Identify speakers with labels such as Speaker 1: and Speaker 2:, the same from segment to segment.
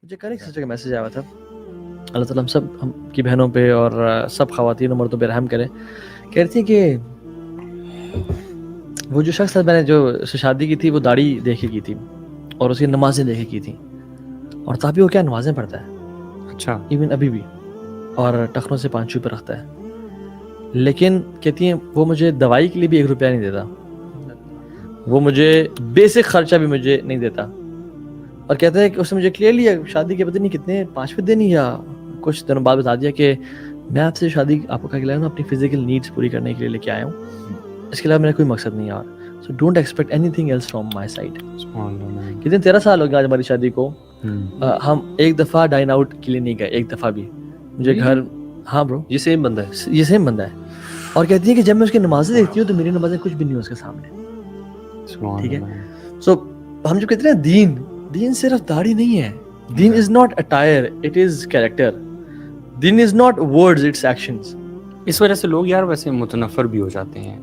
Speaker 1: مجھے کل ایک سچ کا میسیج آیا تھا. اللہ تعالیٰ ہم سب ہم کی بہنوں پہ اور سب خواتین و مردوں پہ رحم کرے. کہہ رہی تھی کہ وہ جو شخص تھا میں نے جو شادی کی تھی وہ داڑھی دیکھے کی تھی اور اس کی نمازیں دیکھے کی تھیں, اور تابی وہ کیا نمازیں پڑھتا ہے,
Speaker 2: اچھا
Speaker 1: ایون ابھی بھی, اور ٹخنوں سے پانچو پہ رکھتا ہے. لیکن کہتی ہیں وہ مجھے دوائی کے لیے بھی 1 روپیہ نہیں دیتا, وہ مجھے بیسک خرچہ بھی مجھے نہیں دیتا, اور کہتا ہے کہ اس نے مجھے کلیئرلی شادی کے پتہ نہیں کتنے 5 دن یا کچھ دنوں بعد بتا دیا کہ میں آپ سے شادی آپ کو کہا کہ اپنی فزیکل نیڈس پوری کرنے کے لیے لے کے آیا ہوں, اس کے علاوہ میرا کوئی مقصد نہیں ہے. اور so don't expect anything else from my side. کتنے 13 سال ہو گیا آج ہماری شادی کو, ہم ایک دفعہ ڈائن آؤٹ کے لیے نہیں گئے, ایک دفعہ بھی. مجھے گھر, ہاں برو,
Speaker 3: یہ سیم بندہ ہے,
Speaker 1: یہ سیم بندہ ہے. اور کہتی ہے کہ جب میں اس کی نمازیں دیکھتی ہوں تو میری نمازیں کچھ بھی نہیں ہوں اس کے سامنے. ٹھیک ہے, سو ہم جو کہتے ہیں دین صرف داڑھی نہیں ہے. دین is not attire, it is character. دین is not words, it's actions.
Speaker 2: اس وجہ سے لوگ یار ویسے متنفر بھی ہو جاتے ہیں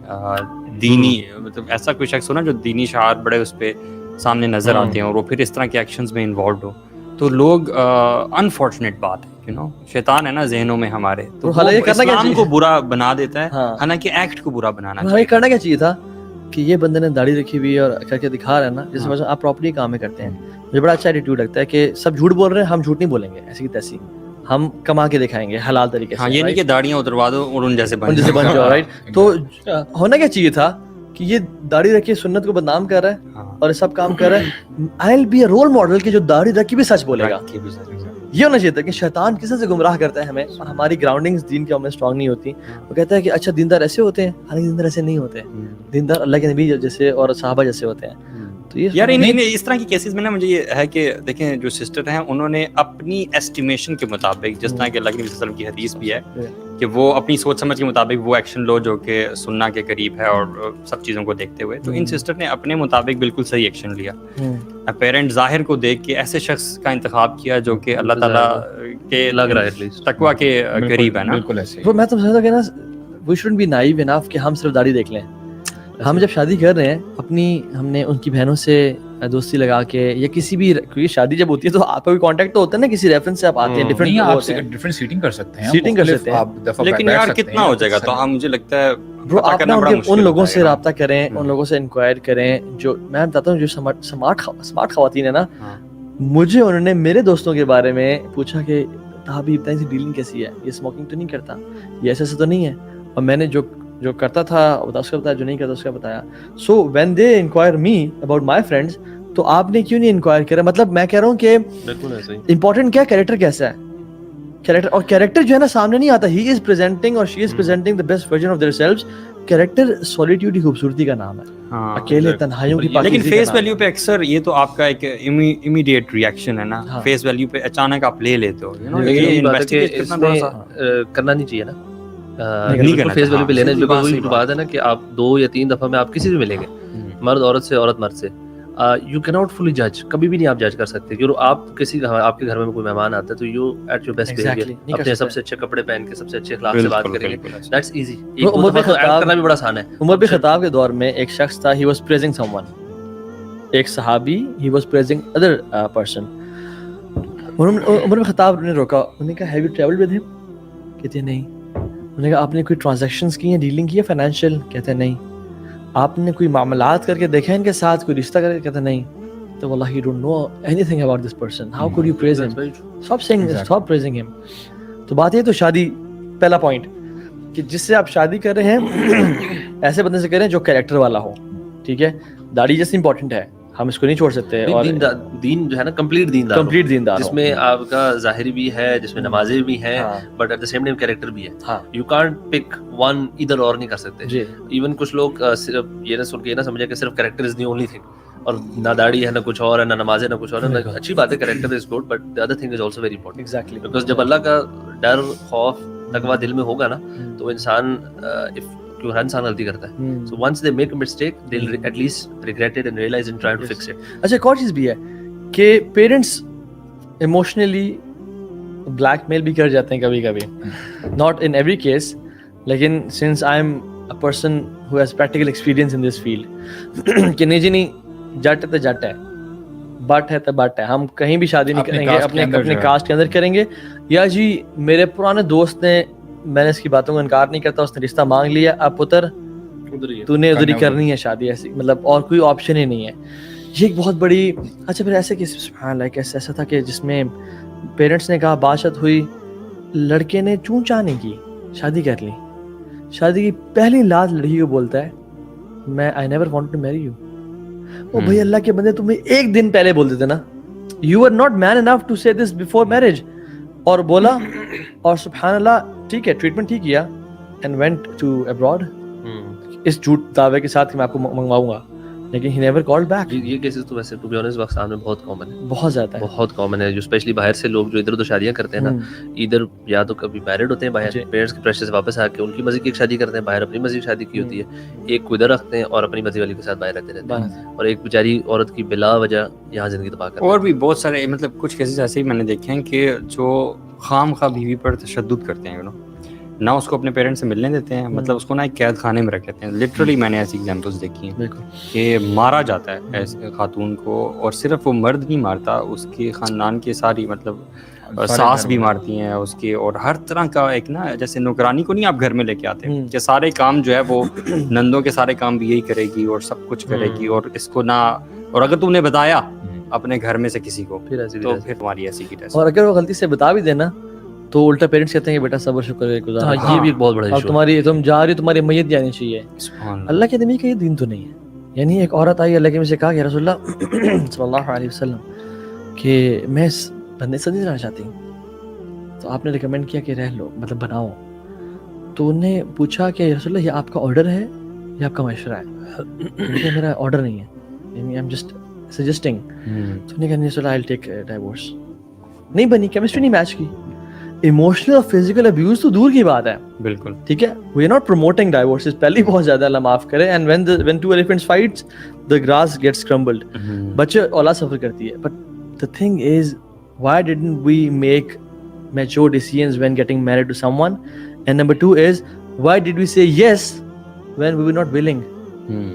Speaker 2: دینی, مطلب ایسا کوئی شخص ہو نا جو دینی شعار بڑے اس پہ سامنے نظر آتے ہیں اور وہ پھر اس طرح کے ایکشنز میں انوالوڈ ہو, تو لوگ انفارچونیٹ بات ہے یو نو, شیطان ہے نا ذہنوں میں ہمارے, تو وہ اسلام کو برا بنا دیتا ہے, حالانکہ ایکٹ کو برا بنانا چاہیے.
Speaker 1: کرنا کیا چاہیے تھا کہ یہ بندے نے داڑھی رکھی ہوئی اور کر کے دکھا رہا ہے نا, جس وجہ آپ پراپرلی کام میں کرتے ہیں. مجھے بڑا اچھا ایٹیٹیوڈ لگتا ہے کہ سب جھوٹ بول رہے ہیں, ہم جھوٹ نہیں بولیں گے ایسی کی تیسی, ہم کما کے دکھائیں گے حلال طریقے سے.
Speaker 2: ہاں, یہ نہیں کہ داڑیاں اتروا دو اور ان جیسے بن
Speaker 1: جاؤ, رائٹ. تو ہونا کیا چاہیے تھا کہ یہ داڑھی رکھی سنت کو بدنام کر رہا ہے اور سب کام کر رہا ہے, I will be a role model کہ جو داڑھی رکھی بھی سچ بولے گا. یہ ہونا چاہیے تھا کہ شیطان کس سے گمراہ کرتا ہے ہمیں, اور ہماری گراؤنڈنگز دین کے ہمیں اسٹرانگ نہیں ہوتی. وہ کہتا ہے کہ اچھا دیندار ایسے ہوتے ہیں, حالانکہ دیندار ایسے نہیں ہوتے. دیندار اللہ کے نبی جیسے اور صحابہ جیسے ہوتے ہیں. تو یہ
Speaker 2: یار اس طرح کی کیسز میں نا مجھے یہ ہے کہ دیکھیں جو سسٹر ہیں انہوں نے اپنی ایسٹیمیشن کے مطابق, جس طرح کہ اللہ کے نبی صلی اللہ علیہ وسلم کی حدیث بھی ہے کہ وہ اپنی سوچ سمجھ کے مطابق وہ ایکشن لو جو کہ سننا کے قریب ہے اور سب چیزوں کو دیکھتے ہوئے, تو ان سسٹر نے اپنے مطابق بالکل صحیح ایکشن لیا. پیرنٹ ظاہر کو دیکھ کے ایسے شخص کا انتخاب کیا جو کہ اللہ تعالیٰ کے
Speaker 3: لگ رہا ہے
Speaker 2: تقویٰ کے قریب ہے نا.
Speaker 3: بالکل ایسے.
Speaker 1: میں تو سمجھتا ہوں کہ نا وی شوڈنٹ بی نائیو انف کہ ہم صرف داڑھی دیکھ لیں. ہم جب شادی کر رہے ہیں ہم نے ان کی بہنوں سے دوستی لگا کے, یا کسی بھی کوئی شادی جب ہوتی ہے تو آپ کا بھی کانٹیکٹ تو ہوتا ہے نا, کسی ریفرنس سے آپ آتے ہیں,
Speaker 3: ڈفرینٹ سیٹنگ کر سکتے ہیں,
Speaker 2: لیکن یار کتنا ہو جائے گا. تو مجھے لگتا ہے
Speaker 1: آپ ان لوگوں سے رابطہ کریں, ان لوگوں سے انکوائر کریں. جو میں بتاتا ہوں جو اسمارٹ خواتین ہیں نا, مجھے انہوں نے میرے دوستوں کے بارے میں پوچھا کہ تابی بتائیں ڈیلنگ کیسی ہے, یہ اسموکنگ تو نہیں کرتا, یہ ایسے تو نہیں ہے, اور میں نے جو کرتا تھا اس کا بتایا, جو نہیں کرتا اس کا بتایا. So when they enquire me about my friends, تو آپ نے کیوں نہیں انکوائر کرا؟ مطلب میں کہہ رہا ہوں کہ امپورٹنٹ کیا کیریکٹر کیسا ہے, کیریکٹر. اور کیریکٹر جو ہے نا سامنے نہیں آتا, ہی از پریزنٹنگ اور she is presenting the best version of their selves. Character solitude کی خوبصورتی کا نام ہے, اکیلے تنہائیوں کی پاکیزگی.
Speaker 2: لیکن فیس ویلیو پہ اکثر یہ تو آپ کا ایک امیڈیٹ ریئیکشن ہے نا, فیس ویلیو پہ اچانک آپ لے لیتے ہو, یہ انویسٹیگیٹ
Speaker 3: کرنا نہیں چاہیے نا, فیس ویلیو پہ لینا. وہی بات ہے نا کہ آپ 2 یا 3 دفعہ میں آپ کسی بھی ملیں گے, مرد عورت سے, عورت مرد سے, یو کی ناٹ فلی جج, کبھی بھی نہیں آپ جج کر سکتے. کیونکہ آپ آپ کے گھر میں کوئی مہمان آتا ہے تو you at your best behaviour, اپنے سب سے اچھے کپڑے پہن کے سب سے اچھے اخلاق سے بات کریں گے, دیٹس ایزی. عمر بن خطاب کرنا بھی بڑا آسان ہے.
Speaker 1: عمر بن خطاب کے دور میں ایک شخص تھا, he was praising someone, ایک صحابی, he was praising other person. Umar bin Khattab نے روکا, انہوں نے کہا ہیو یو ٹریولڈ ود ہم؟ کہتے ہیں نہیں. انہوں نے کہا آپ نے کوئی ٹرانزیکشنز کی ہیں, ڈیلنگ کی ہے فائنینشیل؟ کہتے ہیں نہیں. آپ نے کوئی معاملات کر کے دیکھا ان کے ساتھ, کوئی رشتہ کر کے؟ کہتے ہیں نہیں. تو واللہ you don't know anything about this person, how could you praise him? stop praising him. تو بات یہ, تو شادی پہلا پوائنٹ کہ جس سے آپ شادی کر رہے ہیں ایسے بندے سے کریں جو کیریکٹر والا ہو. ٹھیک ہے, داڑھی جیسے امپورٹنٹ ہے, ہم اس کو نہیں چھوڑ سکتے. اور
Speaker 3: دین جو ہے نا کمپلیٹ دیندار, جس میں آپ کا ظاہری بھی ہے, جس میں نمازیں بھی ہیں, but at the same time character بھی ہے. یو کانٹ پک ون, ادھر اور نہیں کر سکتے. ایون کچھ لوگ صرف یہ نہ سن کے یہ نہ سمجھے کہ صرف character is the only thing, اور نہ داڑھی ہے, نہ کچھ اور ہے, نہ نمازیں, نہ کچھ اور ہے. اچھی بات ہے, character is good, but the other thing is also very important. Exactly, because جب اللہ کا ڈر, خوف, تقویٰ دل میں ہوگا نا, تو انسان کیوں ہر انسان غلطی کرتا ہے. So once they make a mistake they will at least regret it and realise and try to fix it.
Speaker 1: اچھا, ایک اور چیز بھی ہے کہ پیرنٹس ایموشنلی بلیک میل بھی کر جاتے ہیں کبھی کبھی, ناٹ ان ایوری کیس, لیکن since I am a person who has practical experience in this field کہ نہیں جی نہیں, جٹ ہے تو جٹ ہے, بٹ ہے تو بٹ ہے, ہم کہیں بھی شادی نہیں کریں گے اپنے کاسٹ کے اندر کریں گے, یا جی میرے پرانے دوست نے, میں نے اس کی باتوں کا انکار نہیں کرتا, اس نے رشتہ مانگ لیا, اب پتر تو نے ادھر ہی کرنی ہے شادی, ایسی مطلب اور کوئی آپشن ہی نہیں ہے. یہ ایک بہت بڑی. اچھا پھر ایسے کہ سبحان اللہ کیسے ایسا تھا کہ جس میں پیرنٹس نے کہا, بات شت ہوئی, لڑکے نے چون چاہ نہیں کی, شادی کر لی. شادی کی پہلی لات لڑکی کو بولتا ہے میں I never want to marry you. او بھائی اللہ کے بندے, تمہیں ایک دن پہلے بول دیتے نا, you are not man enough to say this before marriage, اور بولا, اور سبحان اللہ ٹھیک ہے ٹریٹمنٹ ٹھیک کیا, اینڈ وینٹ ٹو ابراڈ اس جھوٹ دعوے کے ساتھ کہ میں آپ کو منگواؤں گا, لیکن he never called back.
Speaker 3: یہ کیسز تو ویسے ٹو بی آنیسٹ پاکستان میں بہت کامن ہے,
Speaker 1: بہت زیادہ ہے,
Speaker 3: بہت کامن ہے. جو اسپیشلی باہر سے لوگ جو ادھر ادھر شادیاں کرتے ہیں نا, ادھر یا تو کبھی میرڈ ہوتے ہیں باہر, پیرنٹس کے پریشر سے واپس آ کے ان کی مرضی کی ایک شادی کرتے ہیں, باہر اپنی مرضی کی شادی کی ہوتی ہے, ایک کو ادھر رکھتے ہیں اور اپنی مرضی والی کے ساتھ باہر رہتے ہیں, اور ایک بیچاری عورت کی بلا وجہ یہاں زندگی تباہ کرتے ہیں.
Speaker 2: اور بھی بہت سارے مطلب کچھ کیسز ایسے ہی میں نے دیکھے ہیں کہ جو خام خواہ بیوی پر تشدد کرتے ہیں, نہ اس کو اپنے پیرنٹس سے ملنے دیتے ہیں, مطلب اس کو نہ ایک قید خانے میں رکھ لیتے ہیں. لٹرلی میں نے ایسی ایگزامپلس دیکھی ہیں کہ مارا جاتا ہے ایسے خاتون کو, اور صرف وہ مرد نہیں مارتا, اس کے خاندان کے ساری مطلب ساس بھی مارتی ہیں اس کے, اور ہر طرح کا ایک نا جیسے نوکرانی کو نہیں آپ گھر میں لے کے آتے کہ سارے کام جو ہے وہ نندوں کے سارے کام بھی یہی کرے گی اور سب کچھ کرے گی, اور اس کو نہ, اور اگر تم نے بتایا اپنے گھر میں سے کسی کو تو پھر تمہاری ایسی کی ٹیسٹ,
Speaker 1: اور اگر وہ غلطی سے بتا بھی دینا تو الٹا پیرنٹس کہتے ہیں کہ بیٹا صبر شکر گزار,
Speaker 3: یہ بھی ایک بہت بڑا ایشو ہے.
Speaker 1: تمہاری تم جا رہی ہو, تمہاری میت جانی چاہیے. اللہ کے نبی کا یہ دین تو نہیں ہے. یعنی ایک عورت آئی اللہ کے نبی سے کہا کہ رسول اللہ صلی اللہ علیہ وسلم کہ میں اس بندے سے نہیں رہنا چاہتی, تو آپ نے ریکمینڈ کیا کہ رہ لو, مطلب بناؤ. تو انہوں نے پوچھا کہ رسول اللہ یہ آپ کا آرڈر ہے یا آپ کا مشورہ ہے؟ کہ میرا آرڈر نہیں ہے, یعنی آئی ایم جسٹ سجیسٹنگ. تو انہوں نے کہا رسول اللہ آئی ول ٹیک ڈائیورس. نہیں بنی, کیمسٹری نہیں میچ کی. ایموشنل اور فزیکل ابیوز تو دور کی بات ہے,
Speaker 2: بالکل
Speaker 1: ٹھیک ہے, we are not promoting divorces, پہلے بہت زیادہ اللہ معاف کرے, and when two elephants fights the grass gets crumbled. بچے اولاد سفر کرتی ہے, but the thing is why didn't we make mature decisions when getting married to someone, and number two is why did we say yes when we were not willing?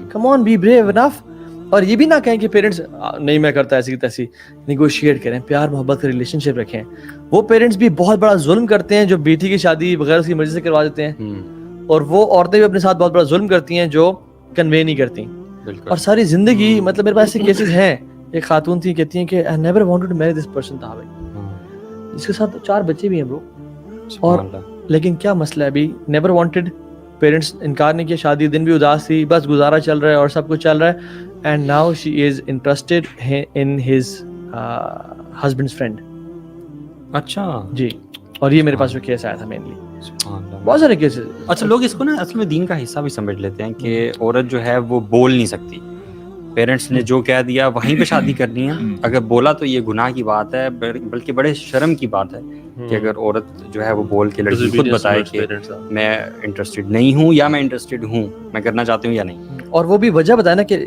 Speaker 1: Come on, be brave enough. اور یہ بھی نہ کہیں کہ parents نہیں میں کرتا ایسی کی تیسی, نیگوشیٹ کریں, پیار محبت کا ریلیشن شپ رکھیں. وہ پیرنٹس بھی بہت بڑا ظلم کرتے ہیں جو بیٹی کی شادی بغیر اس کی مرضی سے کروا دیتے ہیں, اور وہ عورتیں بھی اپنے ساتھ بہت بڑا ظلم کرتی ہیں جو کنوے نہیں کرتی. اور ساری زندگی مطلب میرے پاس ایسے کیسز ہیں, ایک خاتون تھی کہتی ہیں کہ I never wanted to marry this person تھا بھائی, جس کے ساتھ 4 بچے بھی ہیں برو, اور لیکن کیا مسئلہ ہے ابھی, never wanted, پیرنٹس انکار نہیں کیا, شادی دن بھی اداس تھی, بس گزارا چل رہا ہے اور سب کچھ چل رہا ہے, and now she is interested in his husband's friend.
Speaker 2: اچھا
Speaker 1: جی, اور یہ میرے پاس جو کیس آیا تھا مینلی, بہت سارے کیسز.
Speaker 2: اچھا لوگ اس کو نا اصل میں دین کا حصہ بھی سمجھ لیتے ہیں کہ عورت جو ہے وہ بول نہیں سکتی, پیرنٹس نے جو کہہ دیا وہیں پہ شادی کرنی ہے, اگر بولا تو یہ گناہ کی بات ہے, بلکہ بڑے شرم کی بات ہے کہ اگر عورت جو ہے وہ بول کے لڑکی خود بتائے کہ میں انٹرسٹڈ نہیں ہوں یا میں انٹرسٹڈ ہوں, میں کرنا چاہتی ہوں یا نہیں,
Speaker 1: اور وہ بھی وجہ بتائے نا کہ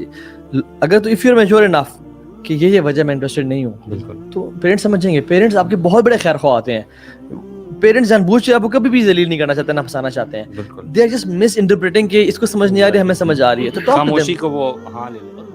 Speaker 1: اگر تو if you're mature enough کہ یہ وجہ میں انٹرسٹڈ نہیں ہوں,
Speaker 2: بالکل,
Speaker 1: تو پیرنٹس سمجھیں گے. پیرنٹس آپ کے بہت بڑے خیر خواہ آتے ہیں, پیرنٹس جان بوجھ کے آپ کو کبھی بھی ذلیل نہیں کرنا چاہتے, نہ پھنسانا چاہتے ہیں. They are just misinterpreting کہ اس کو سمجھ نہیں آ رہی ہے, ہمیں سمجھ آ رہی ہے, تو
Speaker 2: خاموشی کو وہ ہاں لے لیں.